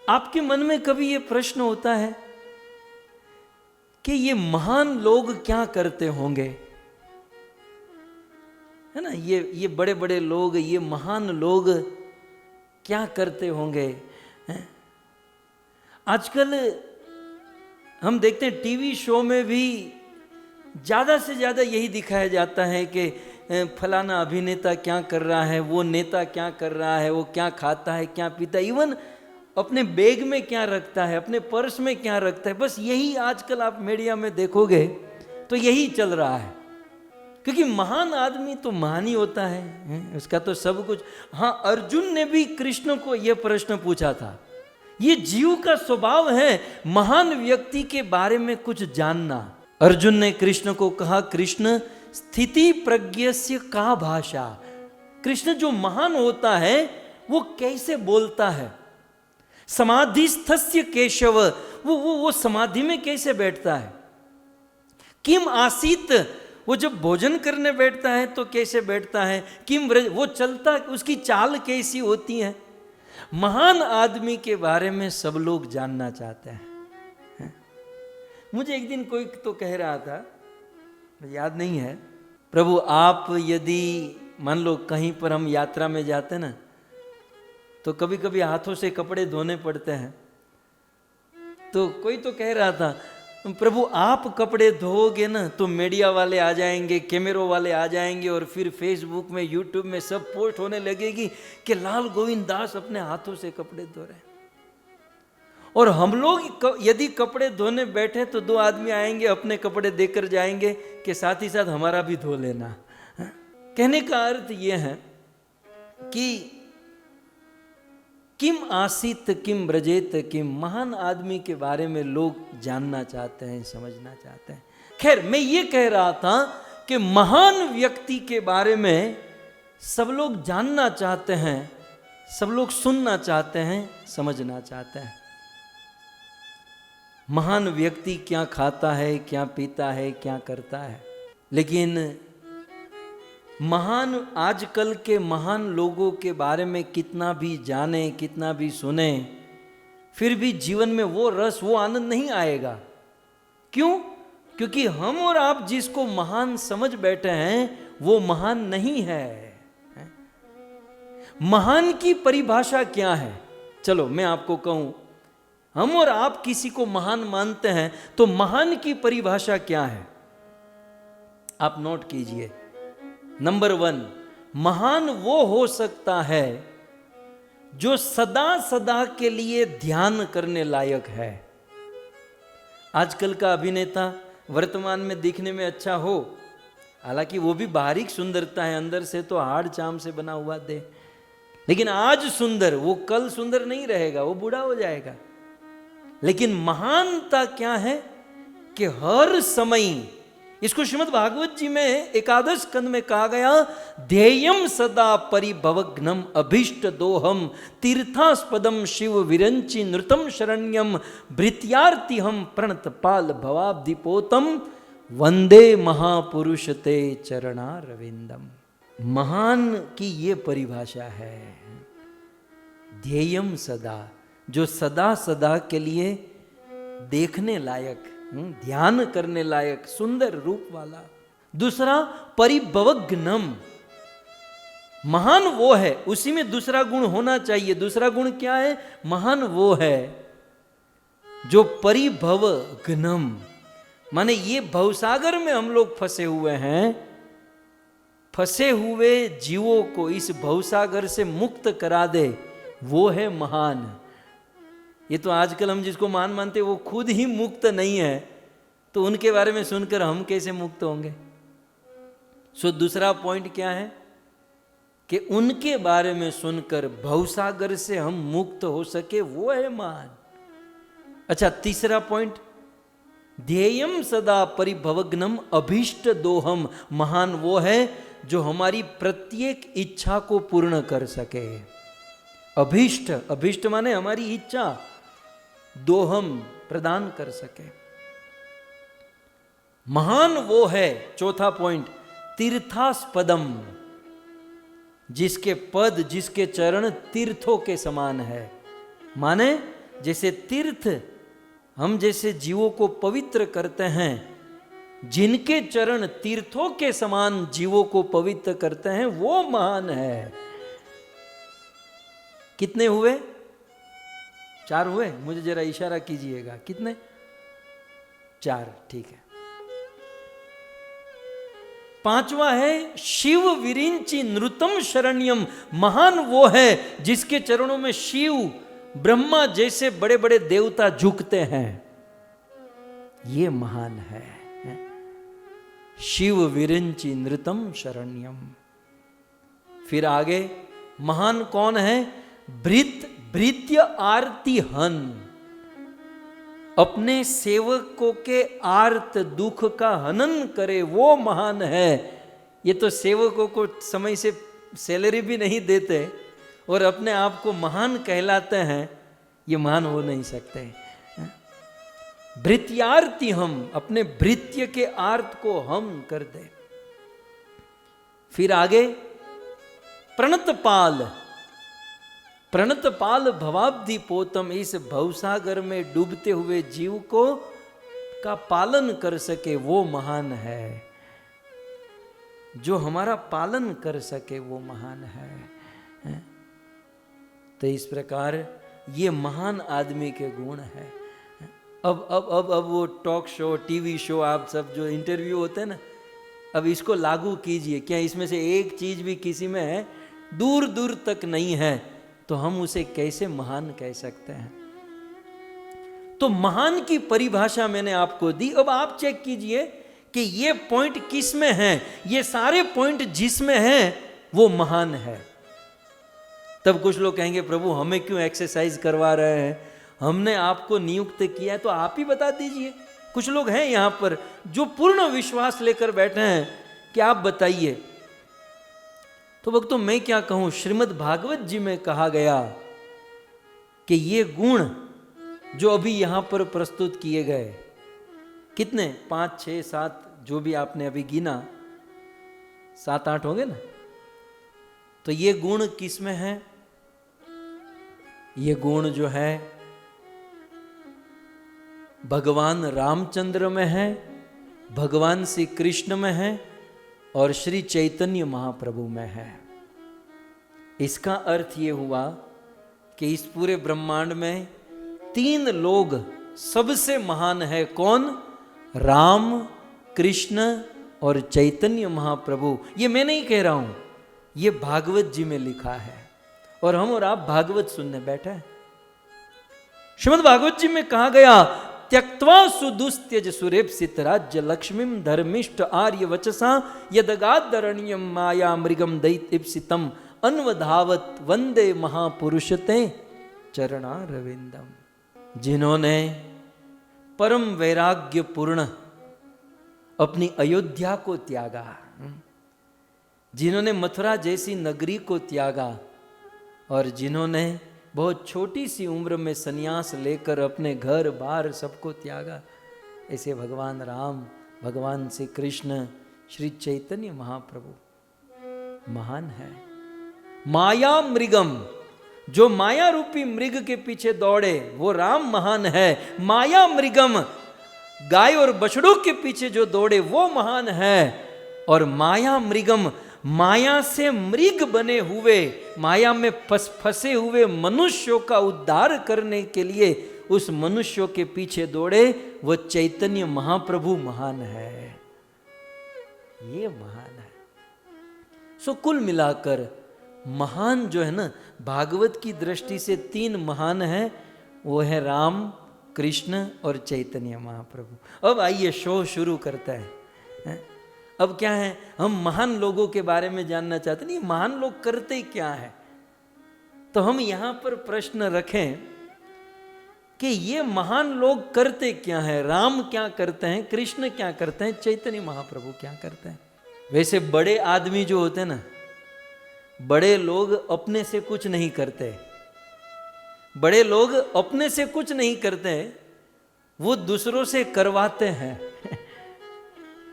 आपके मन में कभी ये प्रश्न होता है कि ये महान लोग क्या करते होंगे, है ना? ये बड़े बड़े लोग, ये महान लोग क्या करते होंगे? हैं? आजकल हम देखते हैं टीवी शो में भी ज़्यादा से ज़्यादा यही दिखाया जाता है कि फलाना अभिनेता क्या कर रहा है, वो नेता क्या कर रहा है, वो क्या खाता है, क्या पीता है, इवन अपने बैग में क्या रखता है, अपने पर्स में क्या रखता है। बस यही आजकल आप मीडिया में देखोगे तो यही चल रहा है, क्योंकि महान आदमी तो महान ही होता है, उसका तो सब कुछ। हाँ, अर्जुन ने भी कृष्ण को यह प्रश्न पूछा था। ये जीव का स्वभाव है महान व्यक्ति के बारे में कुछ जानना। अर्जुन ने कृष्ण को कहा, कृष्ण स्थिति प्रज्ञस्य का भाषा। कृष्ण, जो महान होता है वो कैसे बोलता है? समाधिस्थस्य केशव, वो समाधि में कैसे बैठता है? किम आसीत, वो जब भोजन करने बैठता है तो कैसे बैठता है? किम व्रज, वो चलता, उसकी चाल कैसी होती है? महान आदमी के बारे में सब लोग जानना चाहते हैं। मुझे एक दिन कोई तो कह रहा था, याद नहीं है, प्रभु आप यदि मान लो कहीं पर हम यात्रा में जाते ना, तो कभी कभी हाथों से कपड़े धोने पड़ते हैं। तो कोई तो कह रहा था, प्रभु आप कपड़े धोओगे ना तो मीडिया वाले आ जाएंगे, कैमरों वाले आ जाएंगे, और फिर फेसबुक में, यूट्यूब में सब पोस्ट होने लगेगी कि लाल गोविंद दास अपने हाथों से कपड़े धो रहे हैं। और हम लोग यदि कपड़े धोने बैठे तो दो आदमी आएंगे, अपने कपड़े देकर जाएंगे कि साथ ही साथ हमारा भी धो लेना। कहने का अर्थ यह है कि किम आसीत किम ब्रजेत किम, महान आदमी के बारे में लोग जानना चाहते हैं, समझना चाहते हैं। खैर, मैं ये कह रहा था कि महान व्यक्ति के बारे में सब लोग जानना चाहते हैं, सब लोग सुनना चाहते हैं, समझना चाहते हैं। महान व्यक्ति क्या खाता है, क्या पीता है, क्या करता है। लेकिन महान, आजकल के महान लोगों के बारे में कितना भी जाने, कितना भी सुने, फिर भी जीवन में वो रस, वो आनंद नहीं आएगा। क्यों? क्योंकि हम और आप जिसको महान समझ बैठे हैं वो महान नहीं है। महान की परिभाषा क्या है? चलो मैं आपको कहूं, हम और आप किसी को महान मानते हैं तो महान की परिभाषा क्या है? आप नोट कीजिए। नंबर 1, महान वो हो सकता है जो सदा सदा के लिए ध्यान करने लायक है। आजकल का अभिनेता वर्तमान में दिखने में अच्छा हो, हालांकि वो भी बाहरी सुंदरता है, अंदर से तो हाड़ चाम से बना हुआ दे, लेकिन आज सुंदर, वो कल सुंदर नहीं रहेगा, वो बूढ़ा हो जाएगा। लेकिन महानता क्या है कि हर समय, इसको श्रीमद् भागवत जी में एकादश स्कंद में कहा गया, ध्येयम सदा परिभवग्नम अभीष्ट दोहम तीर्थास्पदम शिव विरंचि नृतम शरण्यम भृत्यार्ति हम प्रणत पाल भवाब्धिपोतम वंदे महापुरुष ते चरणारविंदम। महान की ये परिभाषा है, ध्येयम सदा, जो सदा सदा के लिए देखने लायक, ध्यान करने लायक, सुंदर रूप वाला। दूसरा, परिभवग्नम, महान वो है, उसी में दूसरा गुण होना चाहिए। दूसरा गुण क्या है? महान वो है जो परिभवग्नम, माने ये भवसागर में हम लोग फंसे हुए हैं, फंसे हुए जीवों को इस भवसागर से मुक्त करा दे, वो है महान। ये तो आजकल हम जिसको महान मानते वो खुद ही मुक्त नहीं है, तो उनके बारे में सुनकर हम कैसे मुक्त होंगे? सो दूसरा पॉइंट क्या है कि उनके बारे में सुनकर भवसागर से हम मुक्त हो सके, वो है महान। अच्छा, तीसरा पॉइंट, ध्येयम सदा परिभवग्नम अभीष्ट दोहम, महान वो है जो हमारी प्रत्येक इच्छा को पूर्ण कर सके। अभीष्ट, अभीष्ट माने हमारी इच्छा, दोहम प्रदान कर सके। महान वो है, चौथा पॉइंट, तीर्थास्पदम, जिसके पद, जिसके चरण तीर्थों के समान है, माने जैसे तीर्थ हम जैसे जीवों को पवित्र करते हैं, जिनके चरण तीर्थों के समान जीवों को पवित्र करते हैं, वो महान है। कितने हुए? 4 हुए? मुझे जरा इशारा कीजिएगा, कितने? 4, ठीक है। 5वां है शिव विरिंचि नृतम शरण्यम। महान वो है जिसके चरणों में शिव, ब्रह्मा जैसे बड़े बड़े देवता झुकते हैं, ये महान है। शिव विरिंचि नृतम शरण्यम। फिर आगे महान कौन है? भृत्य आरती हन। अपने सेवकों के आर्त दुख का हनन करे, वो महान है। ये तो सेवकों को समय से सैलरी भी नहीं देते और अपने आप को महान कहलाते हैं, ये महान हो नहीं सकते। भृत्यार्ति हम, अपने भृत्य के आर्त को हम कर दे। फिर आगे प्रणतपाल। प्रणतपाल भवाब्धि पोतम। इस भवसागर में डूबते हुए जीव को का पालन कर सके, वो महान है। जो हमारा पालन कर सके वो महान है। तो इस प्रकार ये महान आदमी के गुण है। अब वो टॉक शो, टीवी शो, आप सब जो इंटरव्यू होते हैं ना, अब इसको लागू कीजिए। क्या इसमें से एक चीज भी किसी में है? दूर दूर तक नहीं है, तो हम उसे कैसे महान कह सकते हैं? तो महान की परिभाषा मैंने आपको दी। अब आप चेक कीजिए कि ये पॉइंट किस में है। ये सारे पॉइंट जिसमें हैं वो महान है। तब कुछ लोग कहेंगे प्रभु हमें क्यों एक्सरसाइज करवा रहे हैं, हमने आपको नियुक्त किया है तो आप ही बता दीजिए। कुछ लोग हैं यहां पर जो पूर्ण विश्वास लेकर बैठे हैं कि आप बताइए। तो भक्तों मैं क्या कहूं, श्रीमद् भागवत जी में कहा गया कि ये गुण जो अभी यहां पर प्रस्तुत किए गए, कितने 5, 6, 7 जो भी आपने अभी गिना, 7, 8 होंगे ना, तो ये गुण किस में है? ये गुण जो है भगवान रामचंद्र में है, भगवान श्री कृष्ण में है और श्री चैतन्य महाप्रभु में है। इसका अर्थ ये हुआ कि इस पूरे ब्रह्मांड में 3 लोग सबसे महान है। कौन? राम, कृष्ण और चैतन्य महाप्रभु। ये मैं नहीं कह रहा हूं, ये भागवत जी में लिखा है और हम और आप भागवत सुनने बैठे हैं। श्रीमद् भागवत जी में कहा गया त्यक्त्वा सुदुस्त्यज सुरेप्सित राज्य लक्ष्मीम धर्मिष्ठ आर्य वचसा यदगादरणीयम माया मृगम दैत्यप्सितम अन्वधावत वंदे महापुरुषते चरणारविंदम। जिन्होंने परम वैराग्य पूर्ण अपनी अयोध्या को त्यागा, जिन्होंने मथुरा जैसी नगरी को त्यागा और जिन्होंने बहुत छोटी सी उम्र में सन्यास लेकर अपने घर बार सबको त्यागा, ऐसे भगवान राम, भगवान श्री कृष्ण, श्री चैतन्य महाप्रभु महान है। माया मृगम, जो माया रूपी मृग के पीछे दौड़े वो राम महान है। माया मृगम, गाय और बछड़ों के पीछे जो दौड़े वो महान है। और माया मृगम, माया से मृग बने हुए, माया में फंसे हुए मनुष्यों का उद्धार करने के लिए उस मनुष्यों के पीछे दौड़े वो चैतन्य महाप्रभु महान है। ये महान है। सो कुल मिलाकर महान जो है ना, भागवत की दृष्टि से 3 महान है, वो है राम, कृष्ण और चैतन्य महाप्रभु। अब आइए शो शुरू करता है। अब क्या है, हम महान लोगों के बारे में जानना चाहते नहीं, महान लोग करते क्या है। तो हम यहां पर प्रश्न रखें कि ये महान लोग करते क्या है। राम क्या करते हैं, कृष्ण क्या करते हैं, चैतन्य महाप्रभु क्या करते हैं। वैसे बड़े आदमी जो होते हैं ना, बड़े लोग अपने से कुछ नहीं करते, बड़े लोग अपने से कुछ नहीं करते, वो दूसरों से करवाते हैं।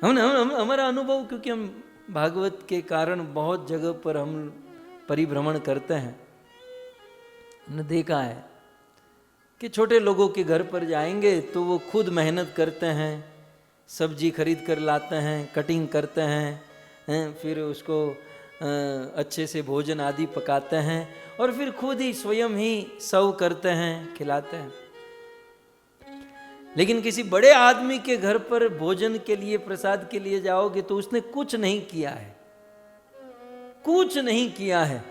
हमारा अनुभव, क्योंकि हम भागवत के कारण बहुत जगह पर हम परिभ्रमण करते हैं, हमने देखा है कि छोटे लोगों के घर पर जाएंगे तो वो खुद मेहनत करते हैं, सब्जी खरीद कर लाते हैं, कटिंग करते हैं, फिर उसको अच्छे से भोजन आदि पकाते हैं और फिर खुद ही स्वयं ही सर्व करते हैं, खिलाते हैं। लेकिन किसी बड़े आदमी के घर पर भोजन के लिए, प्रसाद के लिए जाओगे तो उसने कुछ नहीं किया है, कुछ नहीं किया है।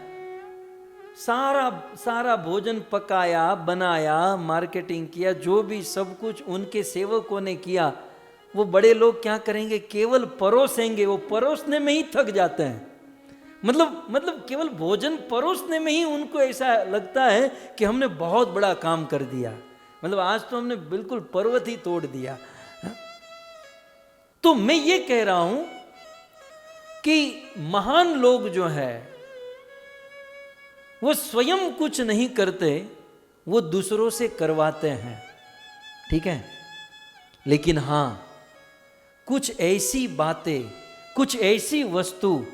सारा भोजन पकाया, बनाया, मार्केटिंग किया, जो भी सब कुछ उनके सेवकों ने किया। वो बड़े लोग क्या करेंगे, केवल परोसेंगे, वो परोसने में ही थक जाते हैं। मतलब केवल भोजन परोसने में ही उनको ऐसा लगता है कि हमने बहुत बड़ा काम कर दिया, मतलब आज तो हमने बिल्कुल पर्वत ही तोड़ दिया। तो मैं ये कह रहा हूं कि महान लोग जो है वो स्वयं कुछ नहीं करते, वो दूसरों से करवाते हैं, ठीक है। लेकिन हां, कुछ ऐसी बातें, कुछ ऐसी वस्तु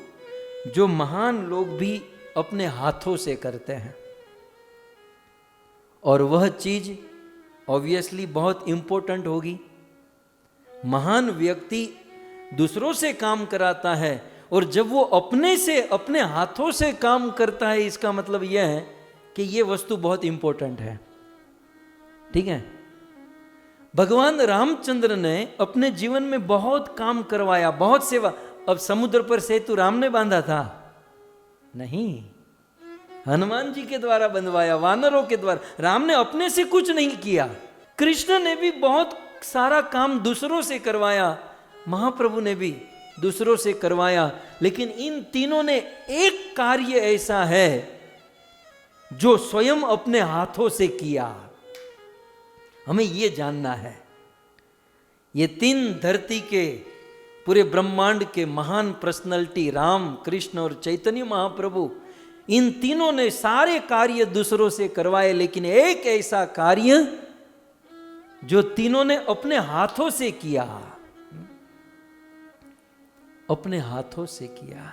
जो महान लोग भी अपने हाथों से करते हैं, और वह चीज ऑब्वियसली बहुत इंपॉर्टेंट होगी। महान व्यक्ति दूसरों से काम कराता है, और जब वो अपने से, अपने हाथों से काम करता है, इसका मतलब यह है कि यह वस्तु बहुत इंपॉर्टेंट है, ठीक है। भगवान रामचंद्र ने अपने जीवन में बहुत काम करवाया, बहुत सेवा। अब समुद्र पर सेतु राम ने बांधा था? नहीं, हनुमान जी के द्वारा बंधवाया, वानरों के द्वारा। राम ने अपने से कुछ नहीं किया। कृष्ण ने भी बहुत सारा काम दूसरों से करवाया, महाप्रभु ने भी दूसरों से करवाया। लेकिन इन तीनों ने एक कार्य ऐसा है जो स्वयं अपने हाथों से किया। हमें यह जानना है, ये तीन धरती के, पूरे ब्रह्मांड के महान पर्सनालिटी राम, कृष्ण और चैतन्य महाप्रभु, इन तीनों ने सारे कार्य दूसरों से करवाए, लेकिन एक ऐसा कार्य जो तीनों ने अपने हाथों से किया, अपने हाथों से किया।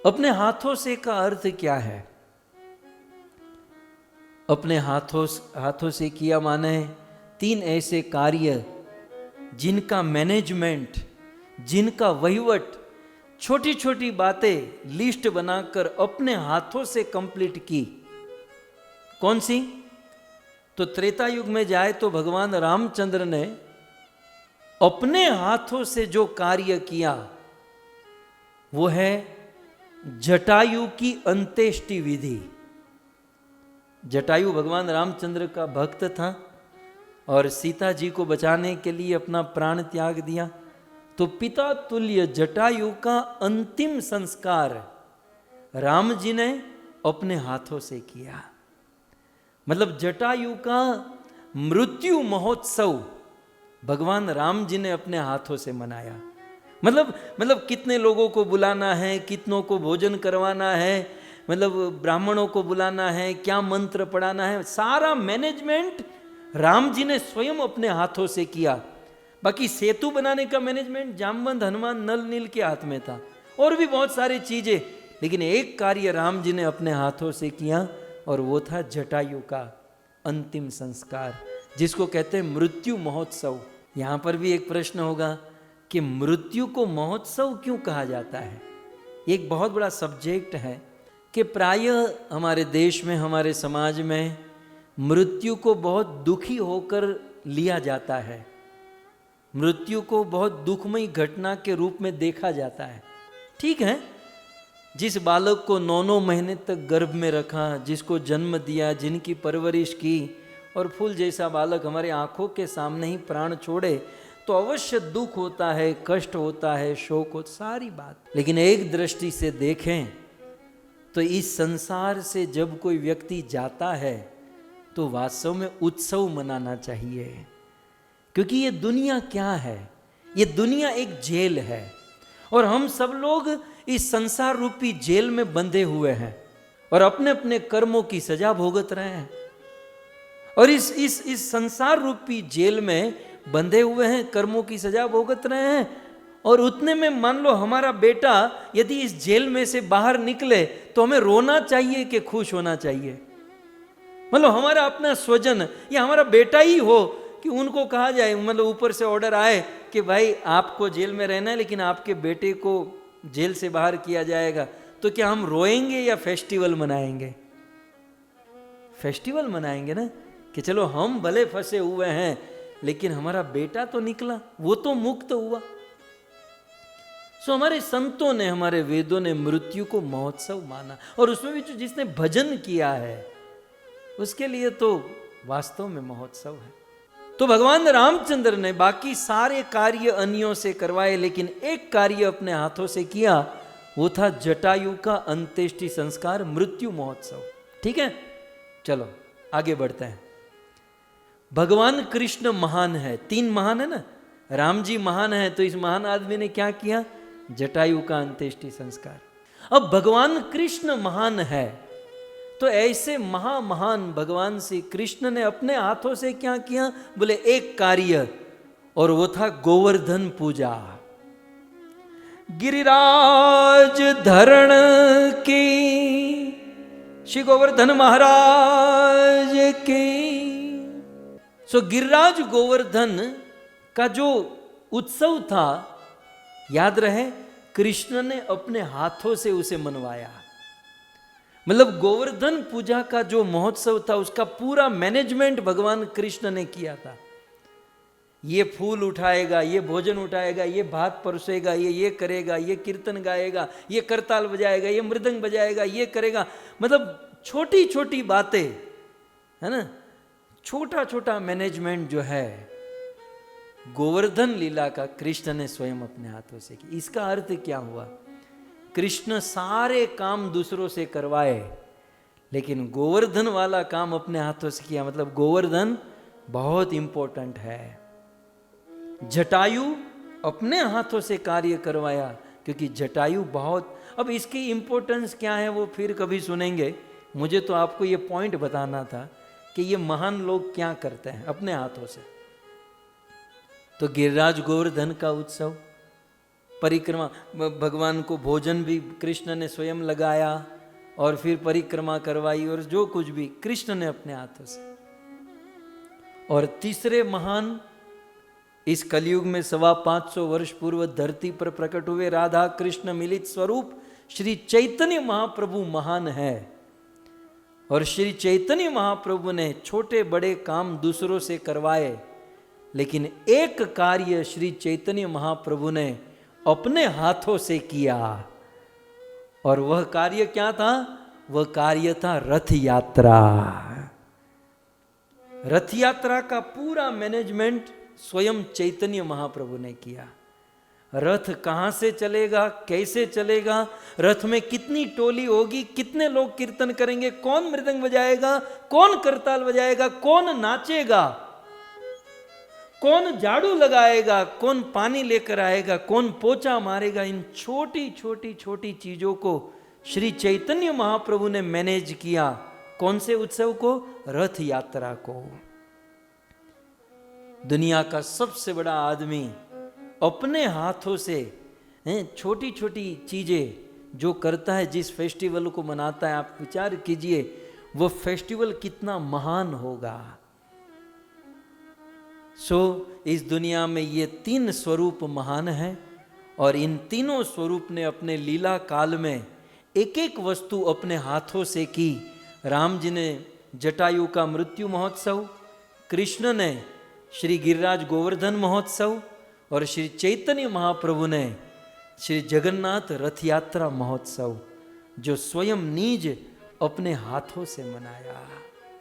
अपने हाथों से का अर्थ क्या है? अपने हाथों से किया माने तीन ऐसे कार्य जिनका मैनेजमेंट, जिनका वहीवट, छोटी छोटी बातें लिस्ट बनाकर अपने हाथों से कंप्लीट की। कौन सी? तो त्रेता युग में जाए तो भगवान रामचंद्र ने अपने हाथों से जो कार्य किया वो है जटायु की अंत्येष्टि विधि। जटायु भगवान रामचंद्र का भक्त था और सीता जी को बचाने के लिए अपना प्राण त्याग दिया। तो पिता तुल्य जटायु का अंतिम संस्कार राम जी ने अपने हाथों से किया। मतलब जटायु का मृत्यु महोत्सव भगवान राम जी ने अपने हाथों से मनाया। मतलब कितने लोगों को बुलाना है, कितनों को भोजन करवाना है, मतलब ब्राह्मणों को बुलाना है, क्या मंत्र पढ़ाना है, सारा मैनेजमेंट राम जी ने स्वयं अपने हाथों से किया। बाकी सेतु बनाने का मैनेजमेंट जामवंत, हनुमान, नल, नील के हाथ में था, और भी बहुत सारी चीजें। लेकिन एक कार्य राम जी ने अपने हाथों से किया, और वो था जटायु का अंतिम संस्कार, जिसको कहते हैं मृत्यु महोत्सव। यहां पर भी एक प्रश्न होगा कि मृत्यु को महोत्सव क्यों कहा जाता है? एक बहुत बड़ा सब्जेक्ट है कि प्रायः हमारे देश में, हमारे समाज में मृत्यु को बहुत दुखी होकर लिया जाता है, मृत्यु को बहुत दुखमयी घटना के रूप में देखा जाता है। ठीक है, जिस बालक को 9-9 महीने तक गर्भ में रखा, जिसको जन्म दिया, जिनकी परवरिश की, और फूल जैसा बालक हमारे आंखों के सामने ही प्राण छोड़े, तो अवश्य दुख होता है, कष्ट होता है, शोक होता, सारी बात। लेकिन एक दृष्टि से देखें तो इस संसार से जब कोई व्यक्ति जाता है तो वास्तव में उत्सव मनाना चाहिए। क्योंकि ये दुनिया क्या है? ये दुनिया एक जेल है, और हम सब लोग इस संसार रूपी जेल में बंधे हुए हैं और अपने अपने कर्मों की सजा भुगत रहे हैं। और इस संसार रूपी जेल में बंधे हुए हैं, कर्मों की सजा भुगत रहे हैं। और उतने में मान लो हमारा बेटा यदि इस जेल में से बाहर निकले तो हमें रोना चाहिए कि खुश होना चाहिए? मतलब हमारा अपना स्वजन या हमारा बेटा ही हो कि उनको कहा जाए, मतलब ऊपर से ऑर्डर आए कि भाई आपको जेल में रहना है लेकिन आपके बेटे को जेल से बाहर किया जाएगा, तो क्या हम रोएंगे या फेस्टिवल मनाएंगे? फेस्टिवल मनाएंगे ना, कि चलो हम भले फंसे हुए हैं लेकिन हमारा बेटा तो निकला, वो तो मुक्त हुआ। सो हमारे संतों ने, हमारे वेदों ने मृत्यु को महोत्सव माना, और उसमें भी जिसने भजन किया है उसके लिए तो वास्तव में महोत्सव है। तो भगवान रामचंद्र ने बाकी सारे कार्य अन्यों से करवाए, लेकिन एक कार्य अपने हाथों से किया, वो था जटायु का अंत्येष्टि संस्कार, मृत्यु महोत्सव। ठीक है, चलो आगे बढ़ते हैं। भगवान कृष्ण महान है, 3 महान है ना, राम जी महान है, तो इस महान आदमी ने क्या किया? जटायु का अंत्येष्टि संस्कार। अब भगवान कृष्ण महान है, तो ऐसे महान भगवान श्री कृष्ण ने अपने हाथों से क्या किया? बोले एक कार्य, और वो था गोवर्धन पूजा। गिरिराज धरण की श्री गोवर्धन महाराज की। सो गिरिराज गोवर्धन का जो उत्सव था, याद रहे, कृष्ण ने अपने हाथों से उसे मनवाया। मतलब गोवर्धन पूजा का जो महोत्सव था उसका पूरा मैनेजमेंट भगवान कृष्ण ने किया था। ये फूल उठाएगा, ये भोजन उठाएगा, ये भात परोसेगा, ये करेगा, ये कीर्तन गाएगा, ये करताल बजाएगा, ये मृदंग बजाएगा, ये करेगा। मतलब छोटी छोटी बातें, है ना, छोटा छोटा मैनेजमेंट जो है गोवर्धन लीला का कृष्ण ने स्वयं अपने हाथों से की। इसका अर्थ क्या हुआ? कृष्ण सारे काम दूसरों से करवाए, लेकिन गोवर्धन वाला काम अपने हाथों से किया। मतलब गोवर्धन बहुत इंपॉर्टेंट है। जटायु अपने हाथों से कार्य करवाया, क्योंकि जटायु बहुत, अब इसकी इंपॉर्टेंस क्या है वो फिर कभी सुनेंगे। मुझे तो आपको ये पॉइंट बताना था कि ये महान लोग क्या करते हैं अपने हाथों से। तो गिरिराज गोवर्धन का उत्सव, परिक्रमा, भगवान को भोजन भी कृष्ण ने स्वयं लगाया और फिर परिक्रमा करवाई, और जो कुछ भी कृष्ण ने अपने हाथों से। और तीसरे महान, इस कलयुग में 525 वर्ष पूर्व धरती पर प्रकट हुए राधा कृष्ण मिलित स्वरूप श्री चैतन्य महाप्रभु महान है। और श्री चैतन्य महाप्रभु ने छोटे बड़े काम दूसरों से करवाए, लेकिन एक कार्य श्री चैतन्य महाप्रभु ने अपने हाथों से किया, और वह कार्य क्या था? वह कार्य था रथ यात्रा। रथ यात्रा का पूरा मैनेजमेंट स्वयं चैतन्य महाप्रभु ने किया। रथ कहां से चलेगा, कैसे चलेगा, रथ में कितनी टोली होगी, कितने लोग कीर्तन करेंगे, कौन मृदंग बजाएगा, कौन करताल बजाएगा, कौन नाचेगा, कौन झाड़ू लगाएगा, कौन पानी लेकर आएगा, कौन पोछा मारेगा, इन छोटी छोटी छोटी चीजों को श्री चैतन्य महाप्रभु ने मैनेज किया। कौन से उत्सव को? रथ यात्रा को। दुनिया का सबसे बड़ा आदमी अपने हाथों से छोटी छोटी चीजें जो करता है, जिस फेस्टिवल को मनाता है, आप विचार कीजिए वो फेस्टिवल कितना महान होगा। इस दुनिया में ये 3 स्वरूप महान हैं, और इन तीनों स्वरूप ने अपने लीला काल में एक एक वस्तु अपने हाथों से की। राम जी ने जटायु का मृत्यु महोत्सव, कृष्ण ने श्री गिरिराज गोवर्धन महोत्सव, और श्री चैतन्य महाप्रभु ने श्री जगन्नाथ रथ यात्रा महोत्सव, जो स्वयं निज अपने हाथों से मनाया।